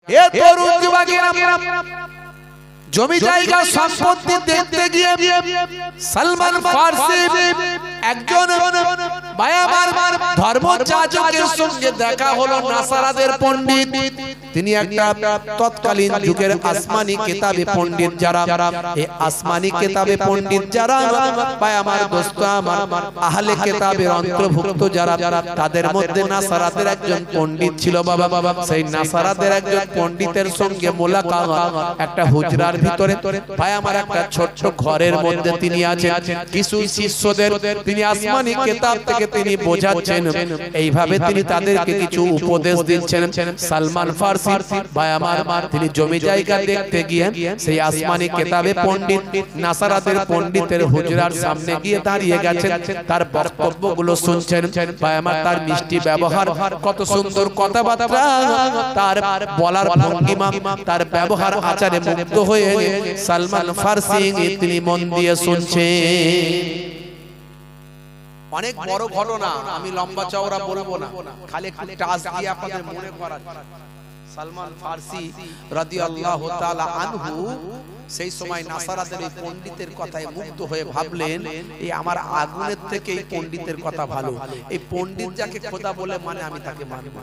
এ তরুণ যুবকেরা জমি জায়গা সম্পত্তি দেখতে গিয়ে সালমান ফারসি একজন বায়ামার ধর্মযাজকের সঙ্গে দেখা হলো। নাসারাদের পণ্ডিত তিনি একটা তৎকালীন যুগের আসমানি কিতাবে পণ্ডিত যারা, এই আসমানি কিতাবে পণ্ডিত যারা বায়ামার দোস্ত আমার আহলে কিতাবের অন্তর্ভুক্ত যারা, তাদের মধ্যে নাসারাদের একজন পণ্ডিত ছিল। বাবা সেই নাসারাদের একজন পণ্ডিতের সঙ্গে মোলাকাত একটা হুজরার ভিতরে বায়ামার একটা ছোট্ট ঘরের মধ্যে তিনি আছেন। কিছু শিষ্যদের তিনি আসমানি কিতাব থেকে তিনি বোঝাচ্ছেন, এইভাবে তিনি তাদেরকে কিছু উপদেশ দিচ্ছেন। সালমান ফারসি বায়ামার তিনি জমি জায়গা দেখতে গিয়ে সেই আসমানি কিতাবে পণ্ডিত নাসারাদের পণ্ডিতের হুজরার সামনে গিয়ে দাঁড়িয়ে গেছেন, তার বক্তব্যগুলো শুনছেন। বায়ামার তার মিষ্টি ব্যবহার, কত সুন্দর কথাবার্তা, তার বলার ভঙ্গিমা, তার ব্যবহার আচারে মুগ্ধ হয়ে সালমান ফারসি তিনি মন দিয়ে শুনছেন। অনেক বড় ঘটনা, আমি লম্বা চওড়া বলবো না, খালি একটু টাচ দিয়ে আপনাদের মনে করার। সালমান ফারসি রাদিয়াল্লাহু তাআলা আনহু সেই সময় নাসারাদের এই পণ্ডিতের কথায় মুগ্ধ হয়ে ভাবলেন, এই আমার আগুনের থেকে এই পণ্ডিতের কথা ভালো, এই পণ্ডিত যাকে খোদা বলে মানে আমি তাকে মানব।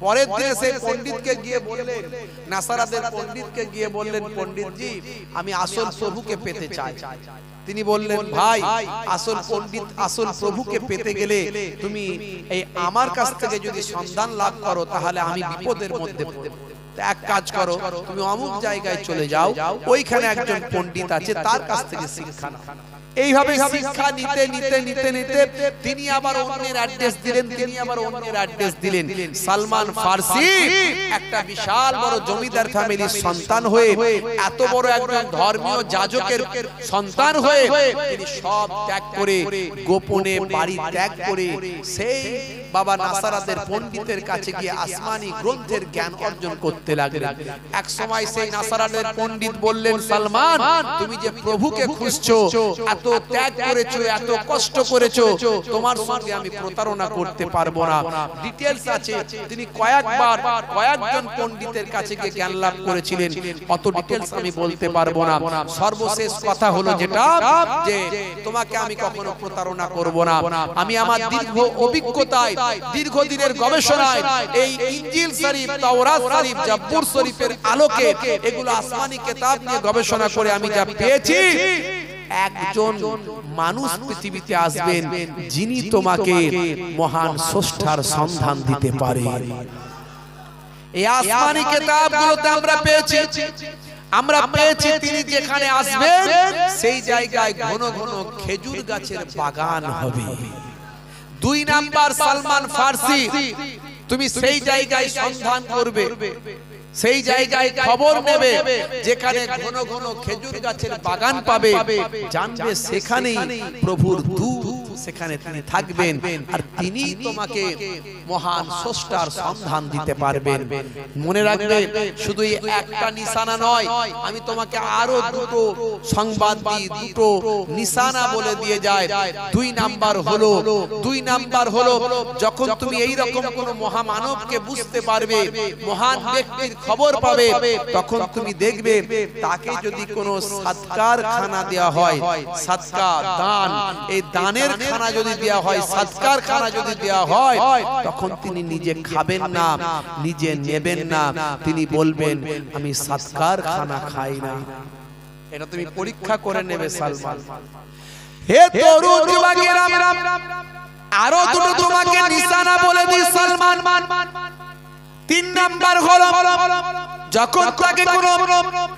পরের দিনে সেই পণ্ডিতকে গিয়ে বললেন, নাসারাদের পণ্ডিতকে গিয়ে বললেন, পণ্ডিতজি আমি আসল প্রভুকে পেতে চাই। তিনি বললেন, ভাই আসল পণ্ডিত আসল প্রভুকে পেতে গেলে তুমি এই আমার কাছ থেকে যদি সন্ধান লাভ করো তাহলে আমি বিপদের মধ্যে পড়ব। এক কাজ করো, তুমি অমুক জায়গায় চলে যাও, ওইখানে একজন পণ্ডিত আছে, তার কাছ থেকে শিক্ষা নাও। এইভাবে শিক্ষা নিতে নিতে নিতে নিতে তিনি আবার অন্যের অ্যাড্রেস দিলেন, তিনি আবার অন্যের অ্যাড্রেস দিলেন। সালমান ফারসি একটা বিশাল বড় জমিদার ফ্যামিলির সন্তান হয়ে, এত বড় একজন ধর্মীয় যাজকের সন্তান হয়ে তিনি সব ত্যাগ করে, গোপনে বাড়ি ত্যাগ করে সেই বাবা নাসারাদের পণ্ডিতের কাছে গিয়ে আসমানি গ্রন্থের জ্ঞান অর্জন করতে লাগলেন। এক সময় সেই নাসারাদের পণ্ডিত বললেন, সালমান তুমি যে প্রভুকে খুঁজছো, এত ত্যাগ করেছো, এত কষ্ট করেছো, তোমার সঙ্গে আমি প্রতারণা করতে পারবো না। ডিটেইলস আছে, তিনি কয়েকবার কয়েকজন পণ্ডিতের কাছে গিয়ে জ্ঞান লাভ করেছিলেন, অত ডিটেইলস আমি বলতে পারবো না। সর্বশেষ কথা হলো যেটা, যে তোমাকে আমি কখনো প্রতারণা করব না। আমি আমার দীর্ঘ অভিজ্ঞতায়, দীর্ঘদিনের গবেষণায় এই ইনজিল শরীফ, তাওরাত শরীফ, জাবুর শরীফের আলোকে এগুলো আসমানি কিতাব নিয়ে গবেষণা করে আমি যা পেয়েছি, একজন মানুষ পৃথিবীতে আসবেন যিনি তোমাকে মহান স্রষ্টার সন্ধান দিতে পারে। এই আসমানি কিতাবগুলোতে আমরা পেয়েছি তিনি যেখানে আসবেন সেই জায়গায় ঘন ঘন খেজুর গাছের বাগান হবে। 2 নাম্বার, সালমান ফারসি তুমি সেই জায়গায় সন্ধান করবে, সেই জায়গায় খবর নেবে যেখানে ঘন ঘন খেজুর গাছের বাগান পাবে, জানবে সেখানেই প্রভুর দূত, সেখানে তিনি থাকবেন আর তিনি তোমাকে মহান স্রষ্টার সন্ধান দিতে পারবেন। মনে রাখবে, শুধু একটা নিশানা নয়, আমি তোমাকে আরো দুটো সংবাদ দিই, দুটো নিশানা বলে দিয়ে যায়। 2 নাম্বার হলো যখন তুমি এই রকম কোন মহামানবকে বুঝতে পারবে, মহান ব্যক্তির খবর পাবে, তখন তুমি দেখবে তাকে যদি কোনো সদকার খানা দেওয়া হয়, সদকা দান, এই দানের খানা যদি দেওয়া হয়, সদকার খানা যদি দেওয়া হয়, তখন তিনি নিজে খাবেন না, নিজে নেবেন না, তিনি বলবেন আমি সদকার খানা খাই না। এটা তুমি পরীক্ষা করে নেবে সালমান। হে তরুণ যুবকেরা, আরো দুটো তোমাকে নিশানা বলে দিই সালমান। 3 নাম্বার হলো যখন তাকে কোনো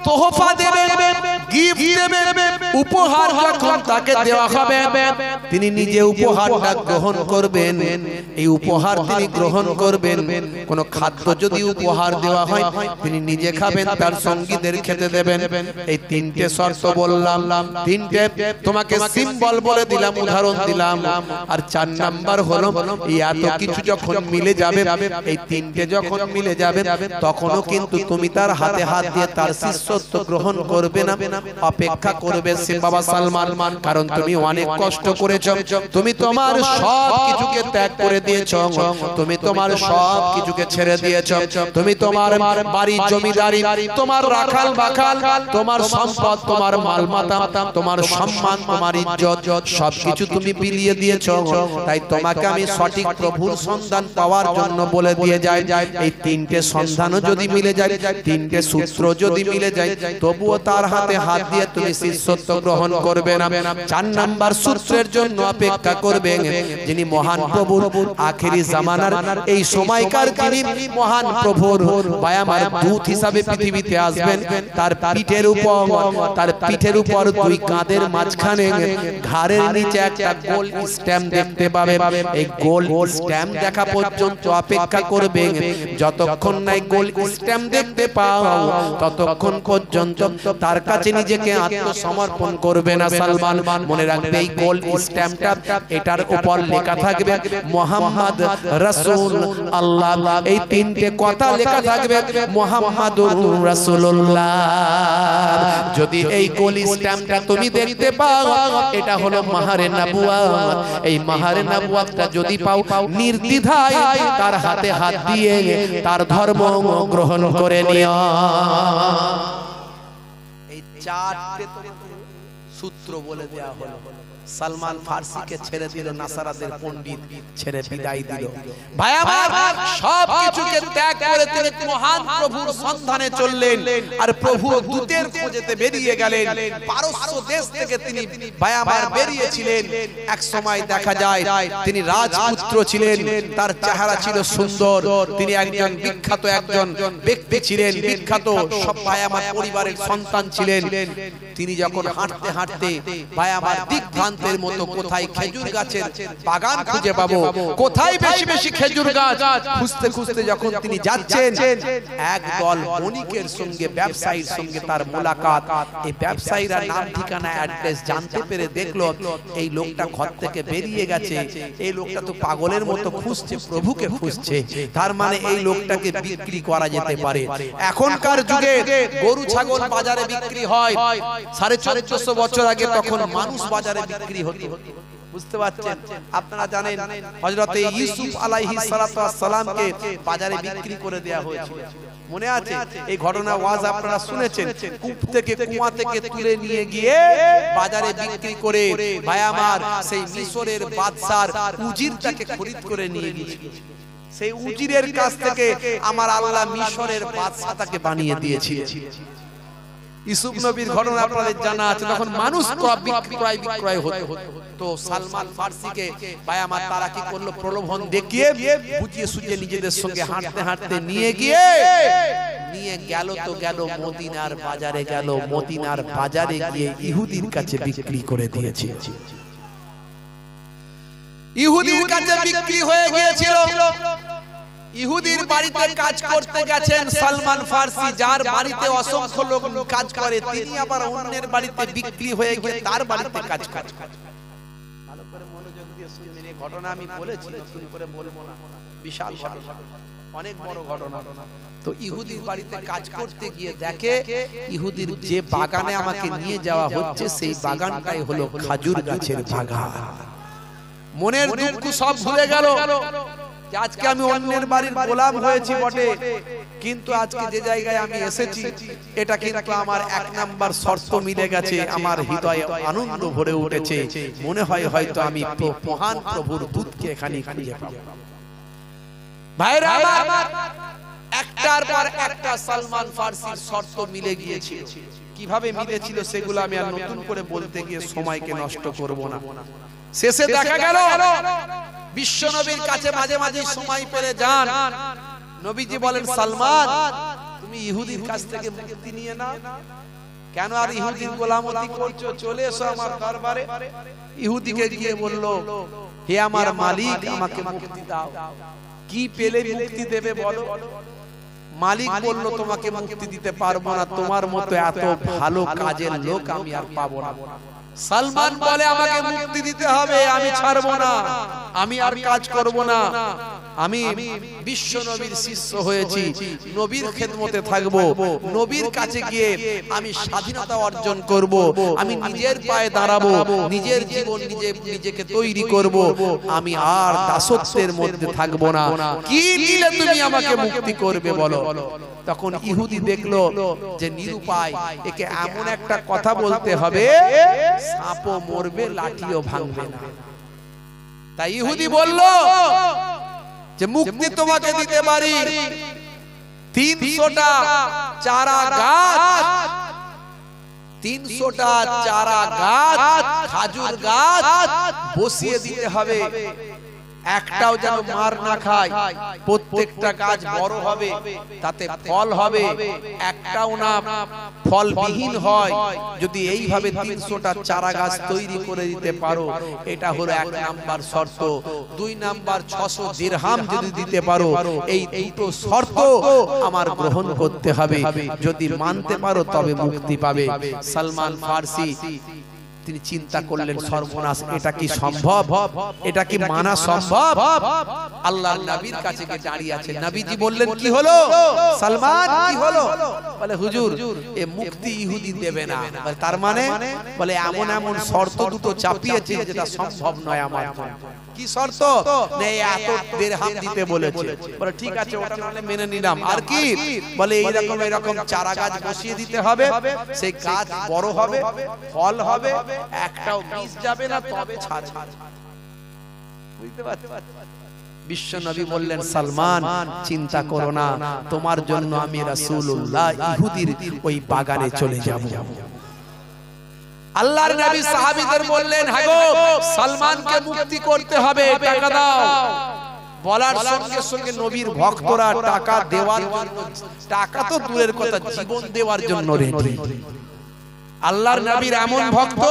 তোহফা দেবে, গিফট দেবে, উপহার যখন তাকে দেওয়া হবে, তিনি নিজে উপহারটা গ্রহণ করবেন। এই উপহার তিনি গ্রহণ করবেন। কোন খাদ্য যদি উপহার দেওয়া হয় তিনি নিজে খাবেন, তার সঙ্গীদের খেতে দেবেন। এই 3টে শর্ত বললাম, 3টে তোমাকে সিম্বল বলে দিলাম, উদাহরণ দিলাম। আর 4 নাম্বার হলো এই এত কিছু যখন মিলে যাবে, এই 3টে যখন মিলে যাবে, তখনও কিন্তু তুমি তার হাতে হাত দিয়ে তার শিষ্যত্ব গ্রহণ করবে না, অপেক্ষা করবে সে বাবা সালমান, কারণ তুমি অনেক কষ্ট করেছো, তুমি তোমার সব কিছুকে ত্যাগ করে দিয়েছো, তুমি তোমার সব কিছুকে ছেড়ে দিয়েছো, তুমি তোমার বাড়ি জমিদারি, তোমার রাখাল বাখাল, তোমার সম্পদ, তোমার মালমাতা, তোমার সম্মান, তোমার ইজ্জত সবকিছু তুমি বিলিয়ে দিয়েছো। তাই তোমাকে আমি সঠিক প্রভুর সন্ধান পাওয়ার জন্য বলে দিয়ে যাই, এই তিনটে সন্ধানও যদি মিলে যায়, তিনটে সূত্র যদি মিলে যায়, তবুও তার হাতে হাত দিয়ে তুমি শিষ্যত্ব গ্রহণ করবে না। 4 নাম্বার সূত্রের জন্য অপেক্ষা করবে, যিনি মহান প্রভুর আখেরি জামানার এই সময়কার যিনি মহান প্রভুর বায়ামার দূত হিসাবে পৃথিবীতে আসবেন, তার পিঠের উপর দুই কাঁধের মাঝখানে ঘাড়ের নিচে একটা গোল স্ট্যাম্প দেখতে পাবে। এই গোল স্ট্যাম্প দেখা পর্যন্ত অপেক্ষা করবে, যতক্ষণ না গোল স্ট্যাম্প দেখতে পাও ততক্ষণ পর্যন্ত তার কাছে নিজেকে আত্মসমর্পণ করবে না সালমান। মনে রাখবে এই গোল স্ট্যাম্পটা, এটার উপর লেখা থাকবে মুহাম্মদ রাসূল আল্লাহ, এই তিনটে কথা লেখা থাকবে মুহাম্মাদুর রাসূলুল্লাহ। যদি এই গোল স্ট্যাম্পটা তুমি দেখতে পাও, এটা হলো মাহারে নবুয়ত। এই মাহারে নবুয়তটা যদি পাও, নির্দ্বিধায় তার হাতে হাত দিয়ে তার ধর্ম গ্রহণ করে নিও। এই 4টে সূত্র বলে দেয়া হলো। সালমান ফারসিকে ছেড়ে দিল, নাসারাদের পণ্ডিত ছেড়ে বিদায় দিল। ভাই আমার, সব কিছুকে ত্যাগ করে তিনি মহান প্রভুর সন্ধানে চললেন, আর প্রভুর দূতের খোঁজেতে বেরিয়ে গেলেন। পারস্য দেশ থেকে তিনি ভাই আমার বেরিয়েছিলেন। এক সময় দেখা যায় তিনি রাজপুত্র ছিলেন, তার চেহারা ছিল সুন্দর, তিনি একজন বিখ্যাত একজন ব্যক্তি ছিলেন, বিখ্যাত সব ভাই আমার পরিবারের সন্তান ছিলেন। তিনি যখন হাঁটতে হাঁটতে ভাই আমার দিকভ্রান্তের মতো কোথায় খেজুর গাছের বাগান খুঁজে পাবো, কোথায় বেশি বেশি খেজুর গাছ খুঁজতে খুঁজতে যখন তিনি যাচ্ছেন, একদল বণিকের সঙ্গে, ব্যবসায়ীর সঙ্গে তার মোলাকাত। এই ব্যবসায়ীরা নাম ঠিকানা অ্যাড্রেস জানতে পেরে দেখলো এই লোকটা ঘর থেকে বেরিয়ে গেছে, এই লোকটা তো পাগলের মতো খুঁজছে, প্রভুকে খুঁজছে, তার মানে এই লোকটাকে বিক্রি করা যেতে পারে। এখনকার যুগে গরু ছাগল বাজারে বিক্রি হয়, 1450 বছর আগে তখন মানুষ বাজারে বিক্রি হতো। বুঝতে পারছেন? আপনারা জানেন হযরতে ইউসুফ আলাইহিস সালাতু ওয়াস সালামকে বাজারে বিক্রি করে দেয়া হয়েছিল, মনে আছে? এই ঘটনা ওয়াজ আপনারা শুনেছেন। কূপ থেকে, কুয়া থেকে তুলে নিয়ে গিয়ে বাজারে বিক্রি করে ভাই আমার সেই মিশরের বাদশার উজিরটাকে খরিদ করে নিয়ে গিয়েছিল। সেই উজিরের কাছ থেকে আমার আল্লাহ মিশরের বাদশাটাকে বানিয়ে দিয়েছিলেন। ইউসুফ নবীর ঘটনা আপনাদের জানা আছে। তখন মানুষ বিক্রয় হতো। তো সালমান ফারসিকে ভাই আমার তারা কি করলো, প্রলোভন দেখিয়ে বুঝিয়ে সুঝিয়ে নিজেদের সঙ্গে হাঁটতে হাঁটতে নিয়ে গেল তো গেল মদিনার বাজারে গেল। মদিনার বাজারে গিয়ে ইহুদির কাছে বিক্রি করে দিয়েছে। ইহুদির কাছে বিক্রি হয়ে গিয়েছিল। ইহুদির বাড়িতে কাজ করতে গেছেন সালমান ফারসি, যার বাড়িতে অসংখ্য লোক কাজ করে, তিনি আবার অন্যের বাড়িতে বিক্রি হয়ে গিয়ে তার বাড়িতে কাজ করে। ভালো করে মনোযোগ দিয়ে শুনবেন, এই ঘটনা আমি বলেছি, নতুন করে বলবো না, বিশাল অনেক বড় ঘটনা। তো ইহুদির বাড়িতে কাজ করতে গিয়ে দেখে ইহুদির যে বাগানে আমাকে নিয়ে যাওয়া হচ্ছে, সেই বাগানটাই হলো খেজুর গাছের বাগান। মনের দুঃখ সব ভুলে গেল। আজকে আমি অন্যের বাড়ির গোলাম হয়েছি বটে, কিন্তু আজকে যে জায়গায় আমি এসেছি এটা কিন্তু আমার 1 নাম্বার শর্ত মিলে গেছে, আমার হৃদয়ে আনন্দ ভরে উঠেছে। মনে হয় হয়তো আমি মহান প্রভুর দূতকে এখানে খুঁজে পাবো। ভাইরা আমার, একটার পর একটা সালমান ফারসির শর্ত মিলে গিয়েছিল। কিভাবে মিলেছিল সেগুলো আমি আর নতুন করে বলতে গিয়ে সময়কে নষ্ট করব না। শেষে দেখা গেল বিশ্ব নবীর কাছে মাঝে মাঝে সময় পেলে যান। নবীজি বলেন, সালমান তুমি ইহুদির কাছ থেকে মুক্তি নিয়ে নাও, কেন আর ইহুদির গোলামতি করছো, চলে এসো আমার দরবারে। ইহুদিকে গিয়ে বলল, হে আমার মালিক, আমাকে মুক্তি দাও। কি পেলে মুক্তি দেবে বলো? মালিক বলল, তোমাকে মুক্তি দিতে পারবো না, তোমার মতো এত ভালো কাজের লোক আমি আর পাবো না। সালমান বলে, আমাকে মুক্তি দিতে হবে, আমি ছাড়বো না, আমি আর কাজ করব না। আমি বিশ্ব নবীর শিষ্য হয়েছি, নবীর খেদমতে থাকব, নবীর কাছে গিয়ে আমি স্বাধীনতা অর্জন করব, আমি নিজের পায়ে দাঁড়াবো, নিজের জীবন নিজেকে তৈরি করব, আমি আর দাসত্বের মধ্যে থাকবো না। কি দিলে তুমি আমাকে মুক্তি করবে বলো? তখন ইহুদি দেখলো যে নিরুপায়, একে এমন একটা কথা বলতে হবে সাপও মরবে লাঠিও ভাঙবে না। তাই ইহুদি বলল যে মুক্তি তোমাকে দিতে পারি, 300টা চারা গাছ, 300টা চারা গাছ, খাজুর গাছ বসিয়ে দিতে হবে, একটাও যেন মার না খায়, প্রত্যেকটা গাছ বড় হবে, তাতে ফল হবে, একটাও না ফলবিহীন হয়। যদি এইভাবে 300টা চারা গাছ তৈরি করে দিতে পারো, এটা হলো 1 নাম্বার শর্ত। 2 নাম্বার 600 দিরহাম যদি দিতে পারো, এই দুটো শর্ত আমার গ্রহণ করতে হবে। যদি মানতে পারো তবে মুক্তি পাবে। সালমান ফারসি তিনি চিন্তা করলেন, সর্বনাশ, এটা কি সম্ভব? এটা কি মানা সম্ভব? আল্লাহর নবীর কাছে গিয়ে দাঁড়িয়ে আছে। নবীজি বললেন, কি হলো সালমান, কি হলো? বলে, হুজুর, এ মুক্তি ইহুদি দেবে না। তার মানে? বলে, এমন এমন শর্ত দুটো চাপিয়েছে যেটা সম্ভব নয় আমার জন্য। কি শর্ত? নেই, এত দিরহাম দিতে বলেছে। বলে, ঠিক আছে, ওটা নালে মেনে নিলাম। আর কি? বলে, এইরকম এরকম চারা গাছ বসিয়ে দিতে হবে, সেই গাছ বড় হবে, ফল হবে, একটাও বীজ যাবে না, তবে ছাড়। বুঝতে পারছো? বিশ্ব নবী বললেন, সালমান, চিন্তা করো না, তোমার জন্য আমি রাসূলুল্লাহ ইহুদির ওই বাগানে চলে যাব। আল্লাহর নবী সাহাবীদের বললেন, হ্যাঁ গো, সালমানকে মুক্তি করতে হবে, টাকা দাও। বলার সঙ্গে সঙ্গে নবীর ভক্তরা টাকা দেওয়ার জন্য, টাকা তো দূরের কথা, জীবন দেওয়ার জন্য রেডি। আল্লাহর নবীর এমন ভক্ত,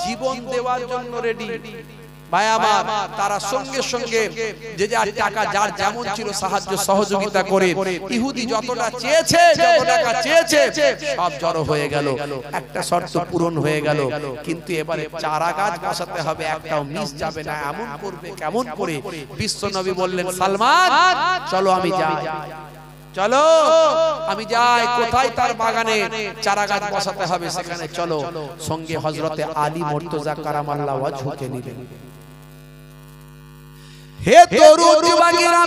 জীবন দেওয়ার জন্য রেডি। ভাই আমার, তারা সঙ্গে সঙ্গে যে যার টাকা যার যেমন ছিল সাহায্য সহযোগিতা করে, ইহুদি যতটা চেয়েছে, যত টাকা চেয়েছে, সব জড়ো হয়ে গেল। একটা শর্ত পূরণ হয়ে গেল, কিন্তু এবারে চারা গাছ বসাতে হবে, একটাও মিস যাবে না। এমন করবে কেমন করে? বিশ্ব নবী বললেন, সালমান, চলো আমি যাই, চলো আমি যাই। কোথায়? তার বাগানে চারা গাছ বসাতে হবে, সেখানে চলো। সঙ্গে হযরতে আলী মুর্তজা কারামাল্লাহু ওয়াজহুকে নিলেন। হে তরুণ যুবকেরা,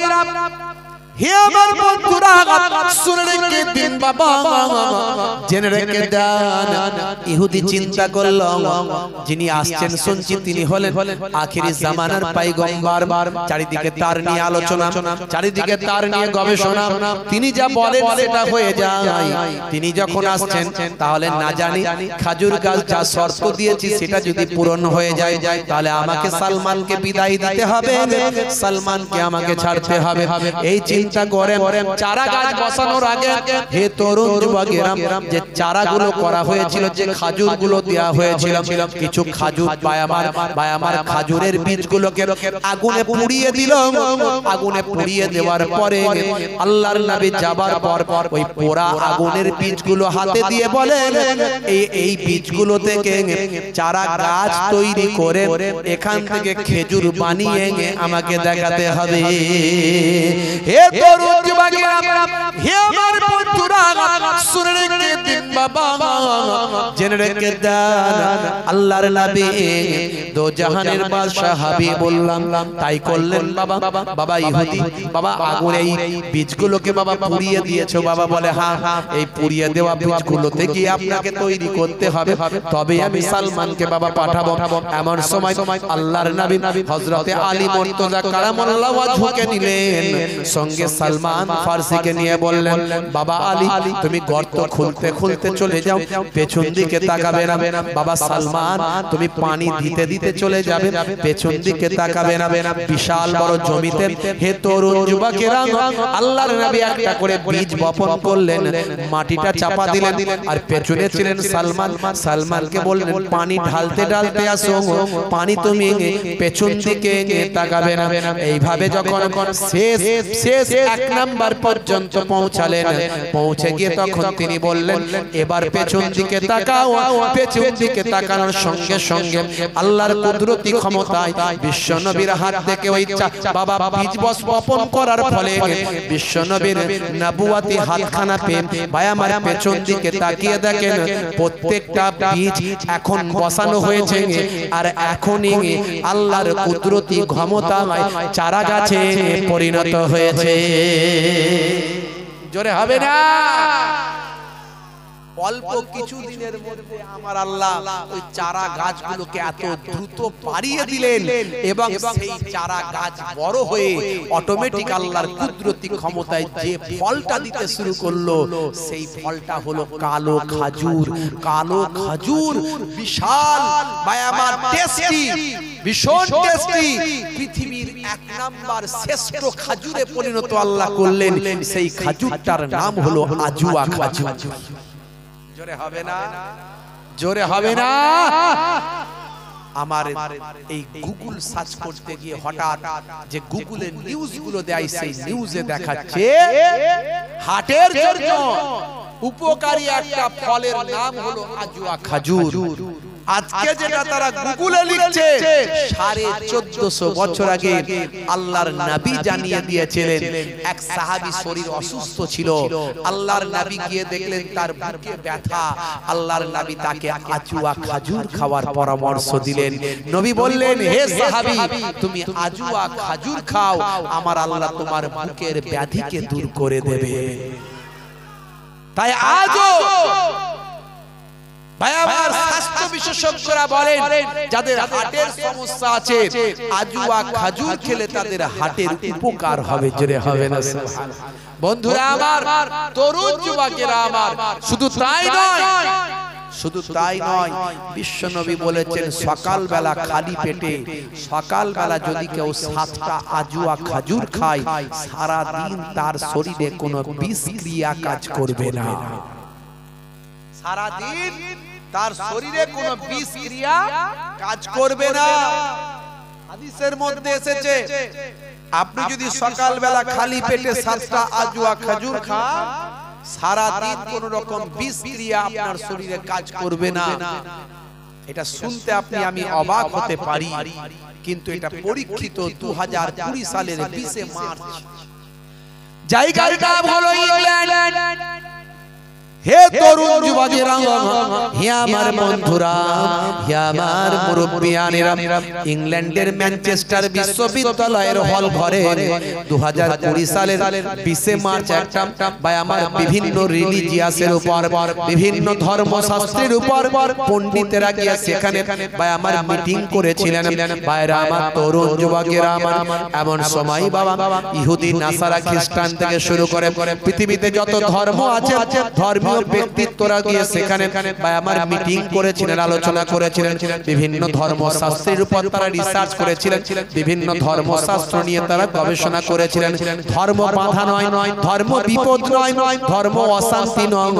হে আমার বন্ধুরা, শুনে রেখে দিন বাবা, জেনে রেখে দেন। ইহুদি চিন্তা করল, যিনি আসছেন শুনছি তিনি হলেন আখিরি জামানার পয়গম্বর। চারিদিকে তার নিয়ে আলোচনা, চারিদিকে তার নিয়ে গবেষণা, তিনি যা বলেন সেটা হয়ে যায়। তিনি যখন আসছেন, তাহলে না জানি খাজুর গাছ যা শর্ত দিয়েছি সেটা যদি পূরণ হয়ে যায়, তাহলে আমাকে সালমানকে বিদায় দিতে হবে, সালমানকে আমাকে ছাড়তে হবে। এই চিন্তা করে চারা গাছ বসানোর আগে, হে তরুণ যুবকেরা, যে চারাগুলো করা হয়েছিল, যে খাজুরগুলো দেয়া হয়েছিল, কিছু খাজুর ভাই আমার খাজুরের বীজগুলোকে আগুনে পুড়িয়ে দিল। আগুনে পুড়িয়ে দেওয়ার পরে আল্লাহর নবী যাবার পর ওই পোড়া আগুনের বীজগুলো হাতে দিয়ে বলেন, এই বীজগুলো থেকে চারা গাছ তৈরি করে এখান থেকে খেজুর বানিয়ে আমাকে দেখাতে হবে। হে তরুণ যুবকেরা, হে আমার বন্ধুরা, শুনে রেখে দিন বাবা, জেনে রেখে দেন। আল্লাহর নবী দো জাহানের বাদশা হাবিবুল্লাহ তাই করলেন। বাবা, বাবা ইহুদি, বাবা আগুন এই বীজগুলোকে বাবা পুড়িয়ে দিয়েছো। বাবা বলে, হ্যাঁ, এই পুড়িয়ে দেওয়া বীজগুলো থেকে আপনাকে তৈরি করতে হবে, তবে আমি সালমানকে বাবা পাঠাবো। এমন সময় আল্লাহর নবী হযরতে আলী মুর্তজা কারামাল্লাহু ওয়াজহুকে নিলেন, সঙ্গে সালমান ফারসিকে নিয়ে বললেন, বাবা আলী, তুমি গর্ত খুলতে খুলতে চলে যাও, পেছন দিকে তাকাবে না। বাবা সালমান, তুমি পানি দিতে দিতে চলে যাবে, পেছন দিকে তাকাবে না। বিশাল বড় জমিতে, হে তরুণ যুবকেরা, আল্লাহর নবী একটা করে বীজ বপন করলেন, মাটিটা চাপা দিলেন, আর পেছনে ছিলেন সালমান। সালমানকে বললেন, পানি ঢালতে ঢালতে আসো, পানি তুমি পেছন দিকে তাকাবে না। এইভাবে যখন শেষ 1 নাম্বার পর্যন্ত পৌঁছালেন, পৌঁছে গিয়ে তখন তিনি বললেন, এবার পেছন দিকে তাকাও, পেছন দিকে তাকানোর সঙ্গে সঙ্গে আল্লাহর কুদরতি ক্ষমতায় বিশ্বনবীর হাত থেকে ওই বাবা বীজ বপন করার ফলে বিশ্বনবীর নবুয়াতি হাতখানা পেয়ে ভাই আমার পেছন দিকে তাকিয়ে দেখেন প্রত্যেকটা বীজ এখন বসানো হয়েছে আর এখনই আল্লাহর কুদরতি ক্ষমতায় চারা গাছে পরিণত হয়েছে। জোরে হবে না? অল্প কিছু দিনের মধ্যে আমার আল্লাহ ওই চারা গাছগুলোকে এত দ্রুত বাড়িয়ে দিলেন এবং সেই চারা গাছ বড় হয়ে অটোমেটিক আল্লাহর কুদরতি ক্ষমতায় যে ফলটা দিতে শুরু করলো সেই ফলটা হলো কালো খাজুর। কালো খাজুর বিশাল ভাই আমার টেস্টি, ভীষণ টেস্টি, পৃথিবীর এক নাম্বার শ্রেষ্ঠ খাজুরে পরিণত আল্লাহ করলেন। সেই খাজুরটার নাম হলো আজুয়া খাজুর। জোরে হবে না? জোরে হবে না? আমার এই গুগল সার্চ করতে গিয়ে হঠাৎ যে গুগলের নিউজ গুলো দেয় সেই নিউজে দেখাচ্ছে হার্টের জন্য উপকারী একটা ফলের নাম হলো আজুয়া খাজুর। আজকে যেটা তারা গুগলে লিখছে 1450 বছর আগে আল্লাহর নবী জানিয়ে দিয়েছিলেন। এক সাহাবী শরীর অসুস্থ ছিল, আল্লাহর নবী গিয়ে দেখলেন তার বুকে ব্যথা, আল্লাহর নবী তাকে আজুয়া খাজুর খাওয়ার পরামর্শ দিলেন। নবী বললেন, হে সাহাবী তুমি আজুয়া খাজুর খাও, আমার আল্লাহ তোমার বুকের ব্যাধিকে দূর করে দেবে। তাই আজও ভাই আমার স্বাস্থ্য বিশেষজ্ঞরা বলেন যাদের হার্টের সমস্যা আছে আজুয়া খাজুর খেলে তাদের হার্টের উপকার হবে। জোরে হবে না? বন্ধুরা আমার, তরুণ যুবকেরা আমার, শুধু তাই নয়, শুধু তাই নয়, বিশ্বনবী বলেছেন সকালবেলা খালি পেটে সকালবেলা যদি কেউ 7টা আজুয়া খাজুর খায় সারা দিন তার শরীরে কোনো বিষক্রিয়া কাজ করবে না। সারা দিন তার শরীরে কোনো বিষক্রিয়া কাজ করবে না। হাদিসের মধ্যে এসেছে আপনি যদি সকালবেলা খালি পেটে 7টা আজুয়া খাজুর খান সারা দিন কোন রকম বিষক্রিয়া আপনার শরীরে কাজ করবে না। এটা শুনতে আপনি আমি অবাক হতে পারি, কিন্তু এটা পরীক্ষিত 2020 সালের 20 মার্চ। জায়গার নাম হলো ইংল্যান্ড। হে তরুণ যুবকেরা, হে আমার বন্ধুরা, হে আমার মুরব্বিয়ানেরা, ইংল্যান্ডের ম্যানচেস্টার বিশ্ববিদ্যালয়ের হল ঘরে 2020 সালের 20 মার্চ একটা ভাই আমার বিভিন্ন রিলিজিয়াসের উপর, বিভিন্ন ধর্মশাস্ত্রের উপর পণ্ডিতেরা গিয়ে সেখানে ভাই আমার মিটিং করেছিলেন। ভাইরা আমার, তরুণ যুবকেরা আমার, এমন সময় বাবা ইহুদি, নাসারা, খ্রিস্টান থেকে শুরু করে পৃথিবীতে যত ধর্ম আছে ধর্ম ব্যক্তিত্বরা গিয়ে সেখানে ভাই আমার মিটিং করেছিলেন, আলোচনা করেছিলেন। বিভিন্ন ধর্মশাস্ত্রের উপর তারা রিসার্চ করেছিলেন, বিভিন্ন ধর্মশাস্ত্র নিয়ে তারা গবেষণা করেছিলেন। ধর্ম বাধা নয়, ধর্ম বিপদ নয়, ধর্ম অশান্তি নয়,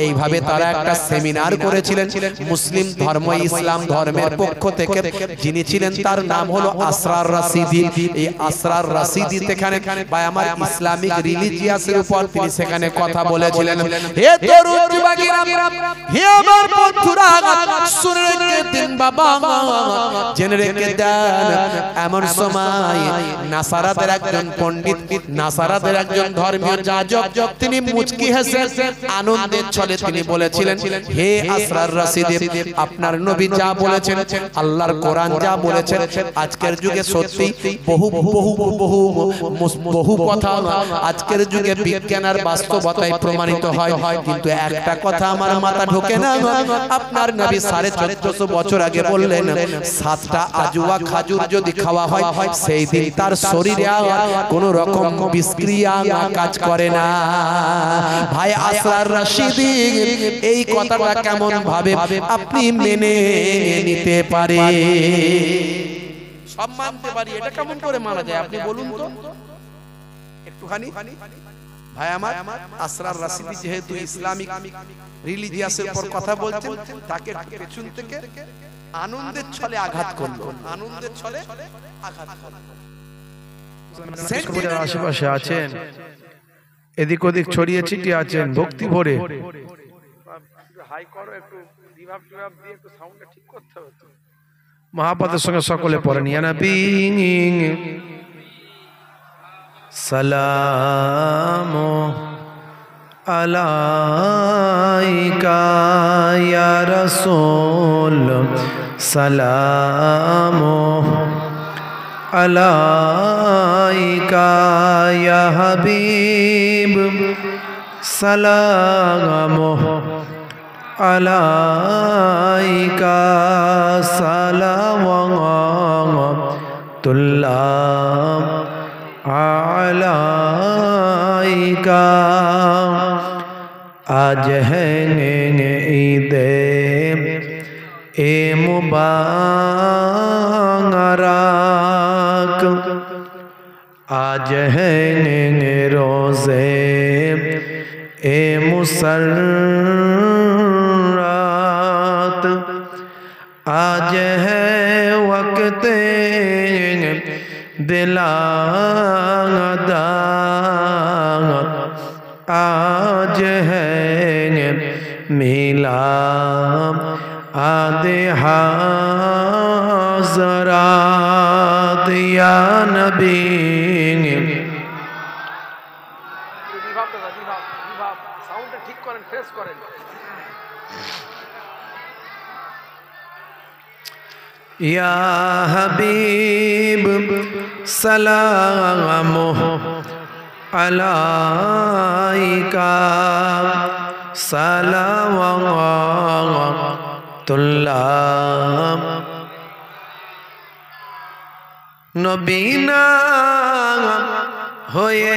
এইভাবে তারা একটা সেমিনার করেছিলেন। মুসলিম ধর্ম, ইসলাম ধর্মের পক্ষ থেকে যিনি ছিলেন তার নাম হলো আসরার রাশিদি। এই আসরার রাশিদি সেখানে ভাই আমার ইসলামিক রিলিজিয়াসের উপর তিনি সেখানে কথা বলেছিলেন। হে তরুণ যুবকেরা, হে আমার বন্ধুরা, শুনে রেখে দিন বাবা, জেনে রেখে দেন, এমন সময় নাসারাদের একজন পণ্ডিত, নাসারাদের একজন ধর্মীয় যাজক, তিনি মুচকি হেসে আনন্দের ছলে তিনি বলেছিলেন, হে আসরার রাশিদি, আপনার নবী যা বলেছেন, আল্লাহর কোরআন যা বলেছেন, আজকের যুগে সত্যি বহু বহু বহু বহু কথা আজকের যুগে বিজ্ঞান আর বাস্তবতায় প্রমাণিত হয়, কিন্তু একটা কথা আমার মাথা ঢোকে না। আপনার নবী 1450 বছর আগে বললেন 7টা আজুয়া খাজুর যদি খাওয়া হয় সেই দিন তার শরীরে কোন রকম বিষক্রিয়া কাজ করে না। ভাই আসরার রাশিদি, এই কথাটা কেমন ভাবে আপনি মেনে নিতে পারে? সব মানতে পারি, এটা কেমন করে মানা যায় আপনি বলুন তো একটুখানি। ভাই আমার, আসরার রাশিদি যেহেতু ইসলামিক রিলিজিয়াসের উপর কথা বলছেন, তাকে পেছন থেকে আনন্দের ছলে আঘাত করলো, আনন্দের ছলে আঘাত করলো। আশেপাশে আছেন, এদিক ওদিক ছড়িয়ে ছিটিয়ে আছেন, ভক্তি ভরে হাই করো একটু, রিভাব টিভাব দিয়ে একটু সাউন্ডটা ঠিক করতে হবে তো। মহাপাতের সঙ্গে সকলে পড়েন ইয়া নবী সালামু আলাইকা ইয়া রাসূল সালামু আলাইকা ইয়া হাবিব সালামু আলাইকা সালাওয়াতুল্লাহ আলাইকা আজ হ্যাঁ ঈদে এ মুবারক আজ হ্যাঁ রোজে এ মুসর্রাত आज है वक्त दिलादा आज है मिलाद आदे हाज़रात या नबी সাউন্ডটা ঠিক করেন, ফ্রেশ করেন। या हबीब सलामु अलाइका सलावतुल्लाह नबीना होए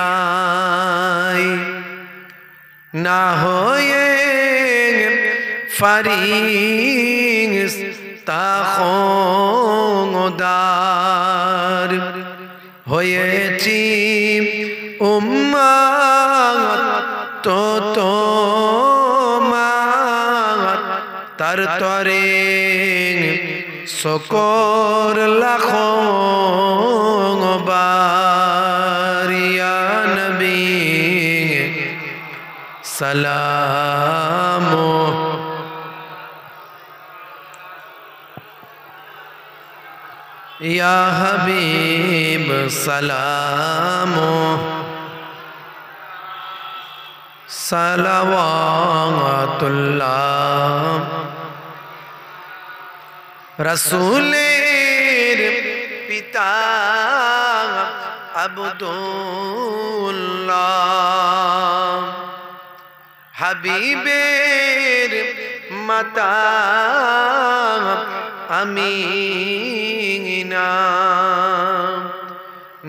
दुनियाई ना होए फरिश्ता खुदार হয়েছি উম্মত তো তোমার তার তরে শুকর লাখো বার ইয়া নবী সালামু या हबीब सलामो सलावतुल्लाह रसूलेर पिता अब्दुल्लाह हबीबेर माता আমিনা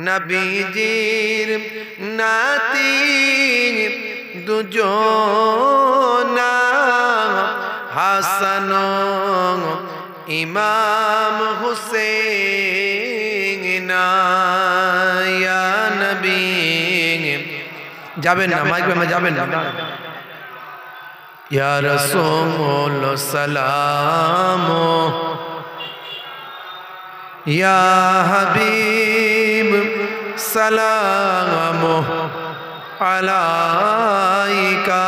নবীজির নাতি দুজনা হাসান ইমাম হুসেন ইয়া নবী যাবেন না মাইক মে যাবেন না ইয়া রাসূল সালামু या हबीब सलामु अलाइका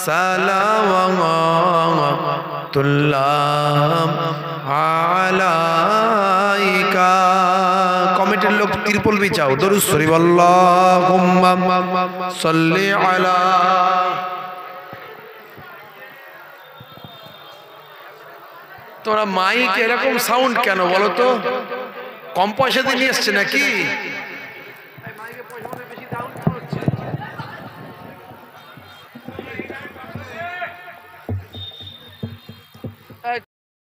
सलावतुल्लाह अलाइका कमिटीर लोग त्रिपुल भी चाओ दरूद शरीफ अल्लाहुम्मा सल्ली अला তোরা মাইক এরকম সাউন্ড কেন বলো তো? কম পয়সা দিয়ে নিয়ে এসছে নাকি?